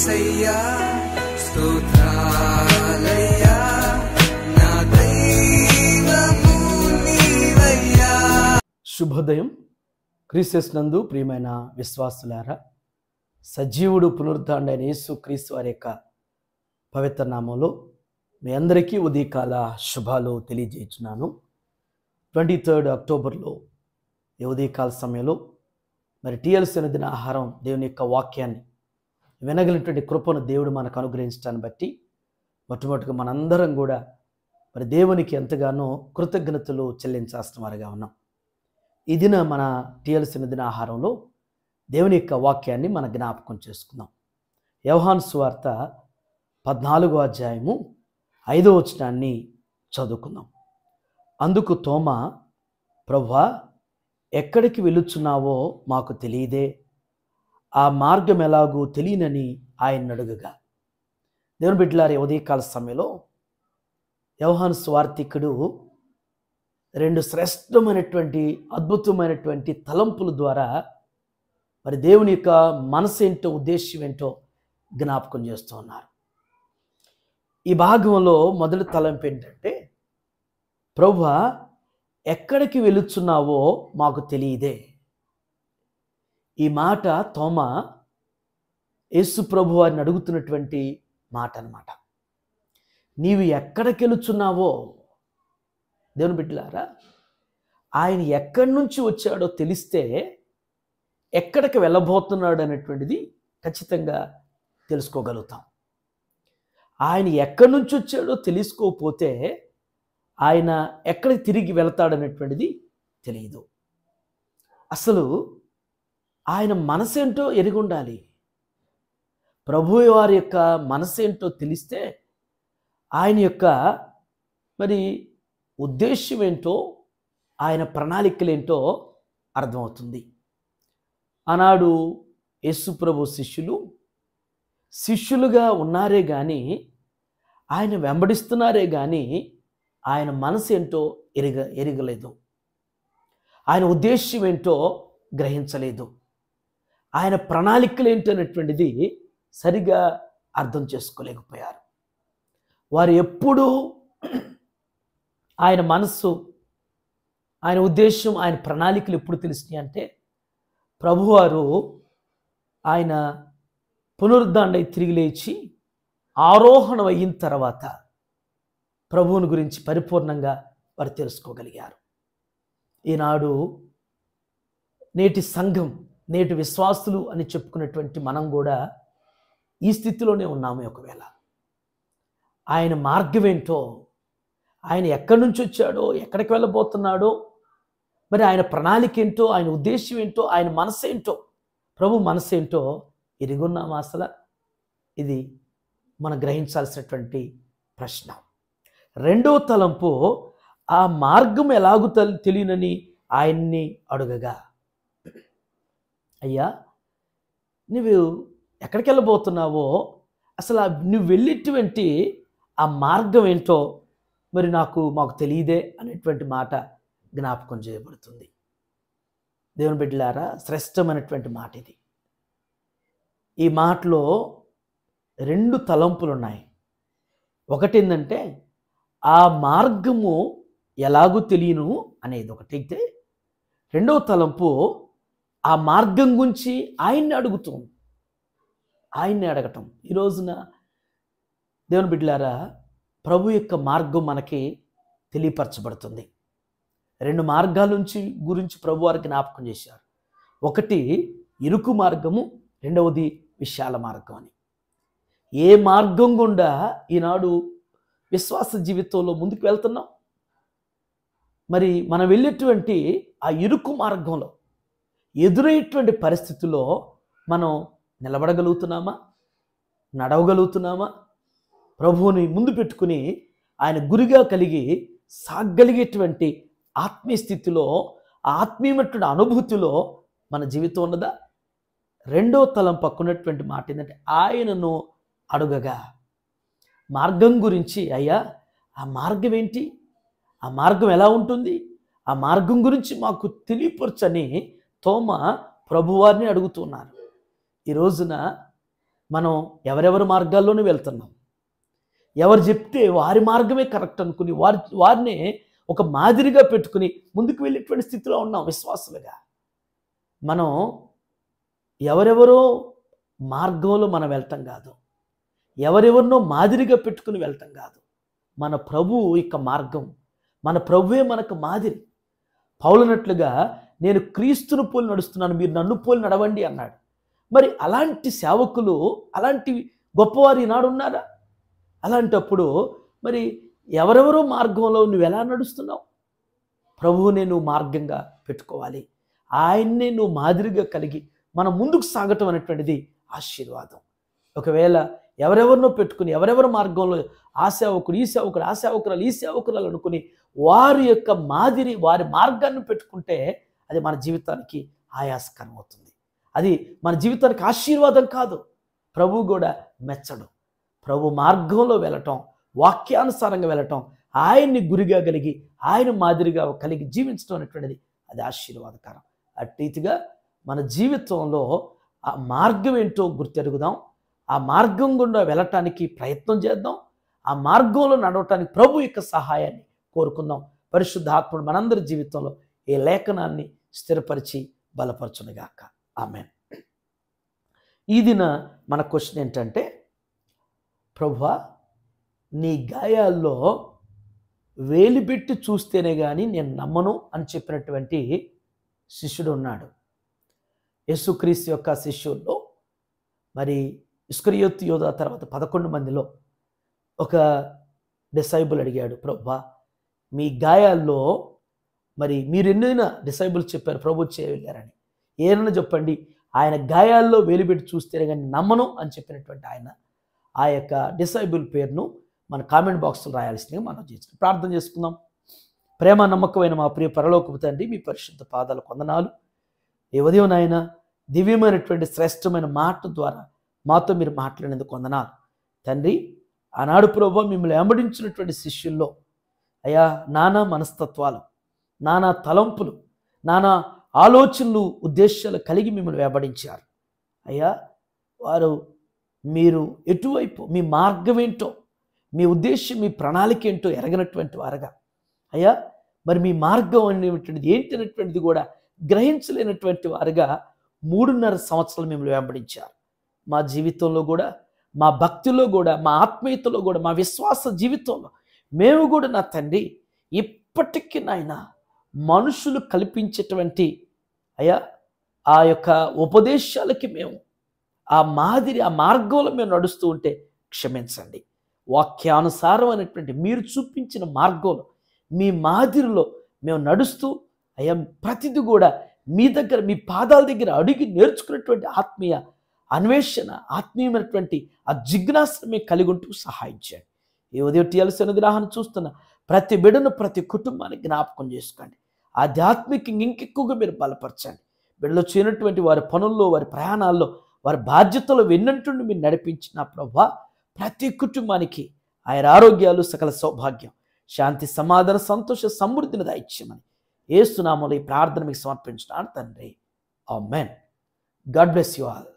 యేసయ్యా స్తోత్రాలయ్యా నా దైవము నీవయ్యా. శుభోదయం. క్రీస్తునందు ప్రియమైన విశ్వాసులారా, సజీవుడు పునరుద్ధారుడైన యేసు క్రీస్తు వారి యొక్క పవిత్ర నామంలో మీ అందరికీ ఉదయకాల శుభాలు తెలియజేస్తున్నాను. 23 అక్టోబర్లో ఈ ఉదయకాల సమయంలో మరి టీఎల్సీ దిన ఆహారం దేవుని యొక్క వాక్యాన్ని వినగలిగినటువంటి కృపను దేవుడు మనకు అనుగ్రహించడాన్ని బట్టి మొట్టమొదటిగా మనందరం కూడా మరి దేవునికి ఎంతగానో కృతజ్ఞతలు చెల్లించాల్సిన వారిగా ఉన్నాం. ఈ దిన మన టీఎల్సీ దిన ఆహారంలో దేవుని యొక్క వాక్యాన్ని మన జ్ఞాపకం చేసుకుందాం. యోహాను సువార్త 14వ అధ్యాయము 5వ వచనాన్ని చదువుకుందాం. అందుకు తోమా, ప్రభువా, ఎక్కడికి వెళుచున్నావో మాకు తెలియదే, ఆ మార్గం ఎలాగూ తెలియనని ఆయన అడుగగా. దేవుని బిడ్డలారి ఉదయకాల సమయంలో యోహాను సువార్తికుడు 2 శ్రేష్టమైనటువంటి అద్భుతమైనటువంటి తలంపుల ద్వారా మరి దేవుని యొక్క మనసు ఏంటో ఉద్దేశం ఏంటో జ్ఞాపకం చేస్తూ ఉన్నారు. ఈ భాగంలో మొదటి తలంపు ఏంటంటే, ప్రభువా, ఎక్కడికి వెళుచున్నావో మాకు తెలియదే. ఈ మాట తోమా యేసు ప్రభు వారిని అడుగుతున్నటువంటి మాట అన్నమాట. నీవు ఎక్కడికి వెళుచున్నావో, దేవుని బిడ్డలారా, ఆయన ఎక్కడి నుంచి వచ్చాడో తెలిస్తే ఎక్కడికి వెళ్ళబోతున్నాడు అనేటువంటిది ఖచ్చితంగా తెలుసుకోగలుగుతాం. ఆయన ఎక్కడి నుంచి వచ్చాడో తెలుసుకోకపోతే ఆయన ఎక్కడికి తిరిగి వెళతాడనేటువంటిది తెలియదు. అసలు ఆయన మనసేంటో ఎరిగి ఉండాలి. ప్రభు వారి యొక్క మనసేంటో తెలిస్తే ఆయన యొక్క మరి ఉద్దేశం ఏంటో, ఆయన ప్రణాళికలేంటో అర్థమవుతుంది. ఆనాడు యేసు ప్రభు శిష్యులుగా ఉన్నారే కానీ, ఆయన వెంబడిస్తున్నారే కానీ ఆయన మనసు ఏంటో ఎరగలేదు. ఆయన ఉద్దేశం ఏంటో గ్రహించలేదు. ఆయన ప్రణాళికలు ఏంటనేటువంటిది సరిగా అర్థం చేసుకోలేకపోయారు. వారు ఎప్పుడూ ఆయన మనస్సు, ఆయన ఉద్దేశం, ఆయన ప్రణాళికలు ఎప్పుడు తెలిసినాయి అంటే, ప్రభువారు ఆయన పునరుద్ధారణై తిరిగి లేచి ఆరోహణం అయిన తర్వాత ప్రభువుని గురించి పరిపూర్ణంగా వారు తెలుసుకోగలిగారు. ఈనాడు నేటి సంఘం, నేటి విశ్వాసులు అని చెప్పుకునేటువంటి మనం కూడా ఈ స్థితిలోనే ఉన్నాము. ఒకవేళ ఆయన మార్గం ఏంటో, ఆయన ఎక్కడి నుంచి వచ్చాడో, ఎక్కడికి వెళ్ళబోతున్నాడో, మరి ఆయన ప్రణాళిక ఏంటో, ఆయన ఉద్దేశం ఏంటో, ఆయన మనసు ఏంటో, ప్రభు మనసు ఏంటో ఎరుగున్నామా అసలు? ఇది మనం గ్రహించాల్సినటువంటి ప్రశ్న. రెండో తలంపు, ఆ మార్గం ఎలాగూ తెలియనని ఆయన్ని అడుగగా. అయ్యా, నువ్వు ఎక్కడికి వెళ్ళబోతున్నావో, అసలు నువ్వు వెళ్ళేటువంటి ఆ మార్గం ఏంటో మరి మాకు తెలియదే అనేటువంటి మాట జ్ఞాపకం చేయబడుతుంది. దేవుని బిడ్డలారా, శ్రేష్టమైనటువంటి మాట ఇది. ఈ మాటలో 2 తలంపులు ఉన్నాయి. ఒకటి ఏంటంటే, ఆ మార్గము ఎలాగూ తెలియను అనేది ఒకటైతే, రెండవ తలంపు ఆ మార్గం గురించి ఆయన్ని అడగటం. ఈ రోజున దేవుని బిడ్డలారా, ప్రభు యొక్క మార్గం మనకి తెలియపరచబడుతుంది. 2 మార్గాల గురించి ప్రభు వారికి జ్ఞాపకం చేశారు. ఒకటి ఇరుకు మార్గము, రెండవది విశాల మార్గం అని. ఏ మార్గం గుండా ఈనాడు విశ్వాస జీవితంలో ముందుకు వెళ్తున్నాం? మరి మనం వెళ్ళేటువంటి ఆ ఇరుకు మార్గంలో ఎదురయ్యేటువంటి పరిస్థితుల్లో మనం నిలబడగలుగుతున్నామా? నడవగలుగుతున్నామా? ప్రభువుని ముందు పెట్టుకుని ఆయన గురిగా కలిగి సాగలిగేటువంటి ఆత్మీయ స్థితిలో, ఆత్మీయమైనటువంటి అనుభూతిలో మన జీవితం ఉన్నదా? రెండో తలం పక్కనటువంటి మాట ఏంటంటే, ఆయనను అడుగగా. మార్గం గురించి, అయ్యా ఆ మార్గం ఏంటి, ఆ మార్గం ఎలా ఉంటుంది, ఆ మార్గం గురించి మాకు తెలియపరచని తోమా ప్రభువారిని అడుగుతున్నారు. ఈ రోజున మనం ఎవరెవరి మార్గాల్లోనే వెళ్తున్నాం. ఎవరు చెప్తే వారి మార్గమే కరెక్ట్ అనుకుని వారినే ఒక మాదిరిగా పెట్టుకుని ముందుకు వెళ్ళేటువంటి స్థితిలో ఉన్నాం విశ్వాసులుగా. మనం ఎవరెవరో మార్గంలో మనం వెళ్ళటం కాదు, ఎవరెవరినో మాదిరిగా పెట్టుకుని వెళ్ళటం కాదు. మన ప్రభువు యొక్క మార్గం, మన ప్రభువే మనకు మాదిరి. పౌలనట్లుగా నేను క్రీస్తును పోలి నడుస్తున్నాను, మీరు నన్ను పోలి నడవండి అన్నాడు. మరి అలాంటి సేవకులు, అలాంటి గొప్పవారు ఈనాడు ఉన్నారా? అలాంటప్పుడు మరి ఎవరెవరో మార్గంలో నువ్వు ఎలా నడుస్తున్నావు? ప్రభువునే నువ్వు మార్గంగా పెట్టుకోవాలి. ఆయన్నే నువ్వు మాదిరిగా కలిగి మనం ముందుకు సాగటం అనేటువంటిది ఆశీర్వాదం. ఒకవేళ ఎవరెవరినో పెట్టుకుని ఎవరెవరి మార్గంలో ఆ సేవకుడు, ఈ సేవకుడు, ఆ సేవకురాలు, ఈ సేవకురాలు అనుకుని వారి యొక్క మాదిరి, వారి మార్గాన్ని పెట్టుకుంటే అది మన జీవితానికి ఆయాసకరం అవుతుంది. అది మన జీవితానికి ఆశీర్వాదం కాదు. ప్రభువు కూడా మెచ్చడు. ప్రభు మార్గంలో వెళ్ళటం, వాక్యానుసారంగా వెళ్ళటం, ఆయన్ని గురిగా కలిగి ఆయన మాదిరిగా కలిగి జీవించడం అనేటువంటిది అది ఆశీర్వాదకరం. అట్టిగా మన జీవితంలో ఆ మార్గం ఏంటో గుర్తెరుగుదాం. ఆ మార్గం గుండా వెళ్ళటానికి ప్రయత్నం చేద్దాం. ఆ మార్గంలో నడవటానికి ప్రభు యొక్క సహాయాన్ని కోరుకుందాం. పరిశుద్ధాత్ముడు మనందరి జీవితంలో ఈ లేఖనాన్ని స్థిరపరిచి బలపరచునుగాక. ఆమేన్. ఈ దిన మన క్వశ్చన్ ఏంటంటే, ప్రభువా నీ గాయాల్లో వేలిపెట్టి చూస్తేనే కానీ నేను నమ్మను అని చెప్పినటువంటి శిష్యుడు ఉన్నాడు. యేసుక్రీస్తు యొక్క శిష్యుల్లో మరి ఇస్కరియోతు యోధా తర్వాత 11 మందిలో ఒక డిసైబుల్ అడిగాడు, ప్రభువా మీ గాయాల్లో మరి మీరు ఎన్నైనా డిసైబుల్ చెప్పారు ప్రభు చేయలేరని, ఏమైనా చెప్పండి, ఆయన గాయాల్లో వేలిపెట్టి చూస్తేనే కానీ నమ్మను అని చెప్పినటువంటి ఆయన ఆ యొక్క డిసైబుల్ పేరును మన కామెంట్ బాక్స్లో రాయాల్సిందిగా మనం చేస్తున్నాం. ప్రార్థన చేసుకుందాం. ప్రేమ నమ్మకమైన మా ప్రియ పరలోకపు తండ్రి, మీ పరిశుద్ధ పాదాల వందనాలు. ఈ ఉదయం నాయన దివ్యమైనటువంటి శ్రేష్టమైన మాట ద్వారా మాతో మీరు మాట్లాడినందుకు వందనాలు తండ్రి. ఆనాడు ప్రభువా మిమ్మల్ని వెంబడించినటువంటి శిష్యుల్లో అయ్యా నానా మనస్తత్వాలు, నానా తలంపులు, నానా ఆలోచనలు, ఉద్దేశాలు కలిగి మిమ్మల్ని వెంబడించారు అయ్యా. వారు మీరు ఎటువైపు, మీ మార్గం ఏంటో, మీ ఉద్దేశం, మీ ప్రణాళిక ఏంటో ఎరగనటువంటి వారుగా అయ్యా, మరి మీ మార్గం అనేటువంటిది ఏంటనేటువంటిది కూడా గ్రహించలేనటువంటి వారుగా 3.5 సంవత్సరాలు మిమ్మల్ని వెంబడించారు. మా జీవితంలో కూడా, మా భక్తిలో కూడా, మా ఆత్మీయతలో కూడా, మా విశ్వాస జీవితంలో మేము కూడా నా తండ్రి ఇప్పటికీ నాయన మనుషులు కల్పించేటువంటి అయ్యా ఆ యొక్క ఉపదేశాలకి మేము ఆ మాదిరి, ఆ మార్గంలో మేము నడుస్తూ ఉంటే క్షమించండి. వాక్యానుసారం అనేటువంటి మీరు చూపించిన మార్గంలో, మీ మాదిరిలో మేము నడుస్తూ అయ్యా ప్రతిదీ కూడా మీ దగ్గర, మీ పాదాల దగ్గర అడిగి నేర్చుకున్నటువంటి ఆత్మీయ అన్వేషణ, ఆత్మీయమైనటువంటి ఆ జిజ్ఞాసను మేము కలిగి ఉంటూ సహాయం చేయండి. ఈ ఉదయం టీఎల్సీ అనుగ్రహాన్ని చూస్తున్న ప్రతి బిడ్డను, ప్రతి కుటుంబాన్ని జ్ఞాపకం చేసుకోండి. ఆధ్యాత్మికంగా ఇంకెక్కువగా మీరు బలపరచండి. బిడ్డలో చేయనటువంటి వారి పనుల్లో, వారి ప్రయాణాల్లో, వారి బాధ్యతలు వెన్నంటుండి మీరు నడిపించిన ప్రభువా ప్రతి కుటుంబానికి ఆయన ఆరోగ్యాలు, సకల సౌభాగ్యం, శాంతి, సమాధాన, సంతోష, సమృద్ధిని దయచేయమని యేసు నామములో ఈ ప్రార్థన మీకు సమర్పించున్నాను తండ్రి. Amen. God bless you all.